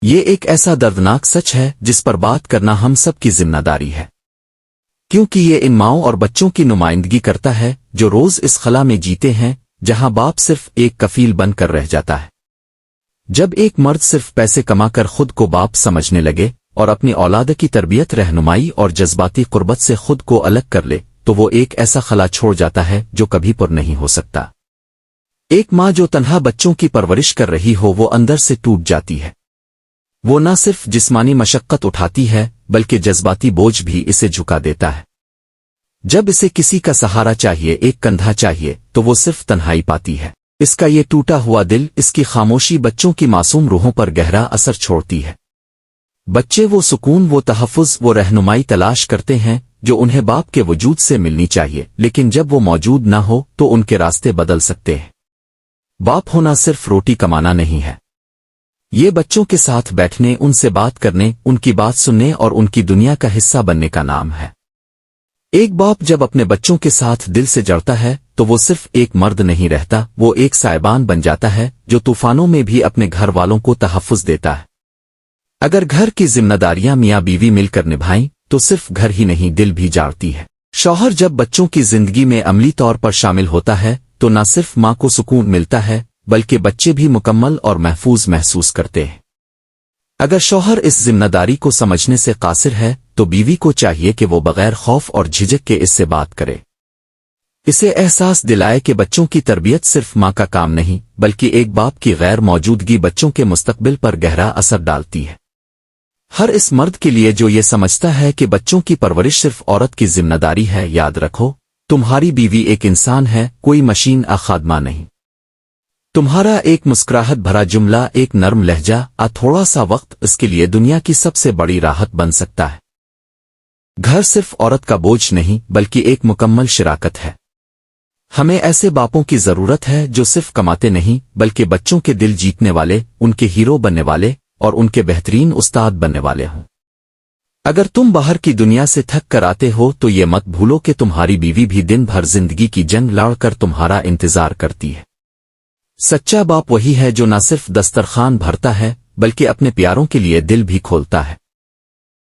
یہ ایک ایسا دردناک سچ ہے جس پر بات کرنا ہم سب کی ذمہ داری ہے، کیونکہ یہ ان ماؤں اور بچوں کی نمائندگی کرتا ہے جو روز اس خلا میں جیتے ہیں جہاں باپ صرف ایک کفیل بن کر رہ جاتا ہے۔ جب ایک مرد صرف پیسے کما کر خود کو باپ سمجھنے لگے اور اپنی اولاد کی تربیت، رہنمائی اور جذباتی قربت سے خود کو الگ کر لے تو وہ ایک ایسا خلا چھوڑ جاتا ہے جو کبھی پر نہیں ہو سکتا۔ ایک ماں جو تنہا بچوں کی پرورش کر رہی ہو وہ اندر سے ٹوٹ جاتی ہے۔ وہ نہ صرف جسمانی مشقت اٹھاتی ہے بلکہ جذباتی بوجھ بھی اسے جھکا دیتا ہے۔ جب اسے کسی کا سہارا چاہیے، ایک کندھا چاہیے، تو وہ صرف تنہائی پاتی ہے۔ اس کا یہ ٹوٹا ہوا دل، اس کی خاموشی بچوں کی معصوم روحوں پر گہرا اثر چھوڑتی ہے۔ بچے وہ سکون، وہ تحفظ، وہ رہنمائی تلاش کرتے ہیں جو انہیں باپ کے وجود سے ملنی چاہیے، لیکن جب وہ موجود نہ ہو تو ان کے راستے بدل سکتے ہیں۔ باپ ہونا صرف روٹی کمانا نہیں ہے، یہ بچوں کے ساتھ بیٹھنے، ان سے بات کرنے، ان کی بات سننے اور ان کی دنیا کا حصہ بننے کا نام ہے۔ ایک باپ جب اپنے بچوں کے ساتھ دل سے جڑتا ہے تو وہ صرف ایک مرد نہیں رہتا، وہ ایک سائبان بن جاتا ہے جو طوفانوں میں بھی اپنے گھر والوں کو تحفظ دیتا ہے۔ اگر گھر کی ذمہ داریاں میاں بیوی مل کر نبھائیں تو صرف گھر ہی نہیں دل بھی جاڑتی ہے۔ شوہر جب بچوں کی زندگی میں عملی طور پر شامل ہوتا ہے تو نہ صرف ماں کو سکون ملتا ہے بلکہ بچے بھی مکمل اور محفوظ محسوس کرتے ہیں۔ اگر شوہر اس ذمہ داری کو سمجھنے سے قاصر ہے تو بیوی کو چاہیے کہ وہ بغیر خوف اور جھجک کے اس سے بات کرے، اسے احساس دلائے کہ بچوں کی تربیت صرف ماں کا کام نہیں بلکہ ایک باپ کی غیر موجودگی بچوں کے مستقبل پر گہرا اثر ڈالتی ہے۔ ہر اس مرد کے لیے جو یہ سمجھتا ہے کہ بچوں کی پرورش صرف عورت کی ذمہ داری ہے، یاد رکھو، تمہاری بیوی ایک انسان ہے، کوئی مشین خادمہ نہیں۔ تمہارا ایک مسکراہٹ بھرا جملہ، ایک نرم لہجہ، تھوڑا سا وقت اس کے لیے دنیا کی سب سے بڑی راحت بن سکتا ہے۔ گھر صرف عورت کا بوجھ نہیں بلکہ ایک مکمل شراکت ہے۔ ہمیں ایسے باپوں کی ضرورت ہے جو صرف کماتے نہیں بلکہ بچوں کے دل جیتنے والے، ان کے ہیرو بننے والے اور ان کے بہترین استاد بننے والے ہوں۔ اگر تم باہر کی دنیا سے تھک کر آتے ہو تو یہ مت بھولو کہ تمہاری بیوی بھی دن بھر زندگی کی جنگ لڑ کر تمہارا انتظار کرتی ہے۔ سچا باپ وہی ہے جو نہ صرف دسترخوان بھرتا ہے بلکہ اپنے پیاروں کے لیے دل بھی کھولتا ہے۔